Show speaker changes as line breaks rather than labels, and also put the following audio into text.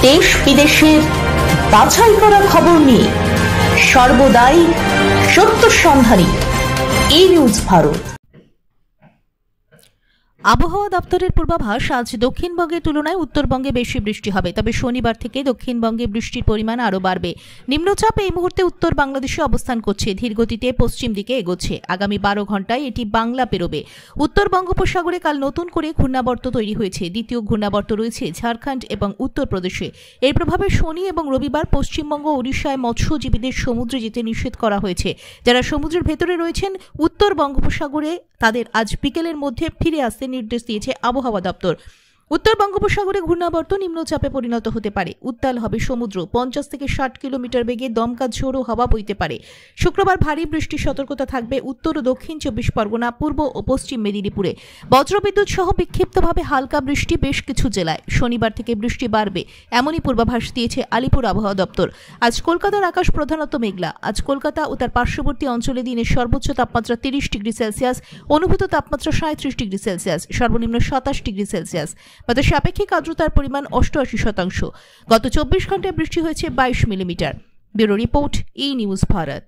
দেশ বিদেশের বাছাই করা খবর নিয়ে সর্বদাই সত্য সন্ধানী এই নিউজ ভারত।
আবহাওয়া দপ্তরের পূর্বাভাস, আজ দক্ষিণবঙ্গের তুলনায় উত্তরবঙ্গে বেশি বৃষ্টি হবে, তবে শনিবার থেকে দক্ষিণবঙ্গে বৃষ্টির পরিমাণ আরও বাড়বে। নিম্নচাপ এই মুহূর্তে উত্তর বাংলাদেশে অবস্থান করছে, ধীরগতিতে পশ্চিম দিকে এগোচ্ছে। আগামী 12 ঘন্টায় এটি বাংলা পেরোবে। উত্তর বঙ্গোপসাগরে কাল নতুন করে ঘূর্ণাবর্ত তৈরি হয়েছে। দ্বিতীয় ঘূর্ণাবর্ত রয়েছে ঝাড়খণ্ড এবং উত্তরপ্রদেশে। এর প্রভাবে শনি এবং রবিবার পশ্চিমবঙ্গ ওড়িশায় মৎস্যজীবীদের সমুদ্রে যেতে নিষেধ করা হয়েছে। যারা সমুদ্রের ভেতরে রয়েছেন উত্তর বঙ্গোপসাগরে, তাদের আজ বিকেলের মধ্যে ফিরে আসতে নির্দেশ দিয়েছে আবহাওয়া দপ্তর। উত্তর বঙ্গোপসাগরে ঘূর্ণাবর্ত নিম্নচাপে পরিণত হতে পারে। উত্তাল হবে সমুদ্র। 50 থেকে 60 কিলোমিটার বেগে দমকা ঝোড়ো হাওয়া বইতে পারে। শুক্রবার ভারী বৃষ্টির সতর্কতা থাকবে উত্তর ও দক্ষিণ 24 পরগনা, পূর্ব ও পশ্চিম মেদিনীপুরে। বজ্রবিদ্যুৎ সহ বিক্ষিপ্তভাবে হালকা বৃষ্টি বেশ কিছু জেলায়। শনিবার থেকে বৃষ্টি বাড়বে, এমনই পূর্বাভাস দিয়েছে আলিপুর আবহাওয়া দপ্তর। আজ কলকাতার আকাশ প্রধানত মেঘলা। আজ কলকাতা ও তার পার্শ্ববর্তী অঞ্চলে দিনের সর্বোচ্চ তাপমাত্রা 30 ডিগ্রি সেলসিয়াস, অনুভূত তাপমাত্রা 37 ডিগ্রি সেলসিয়াস, সর্বনিম্ন 27 ডিগ্রি সেলসিয়াস। বাতাসে আপেক্ষিক আর্দ্রতার পরিমাণ 88%। গত 24 ঘন্টায় বৃষ্টি হয়েছে 22 মিলিমিটার। ব্যুরো রিপোর্ট, ই নিউজ ভারত।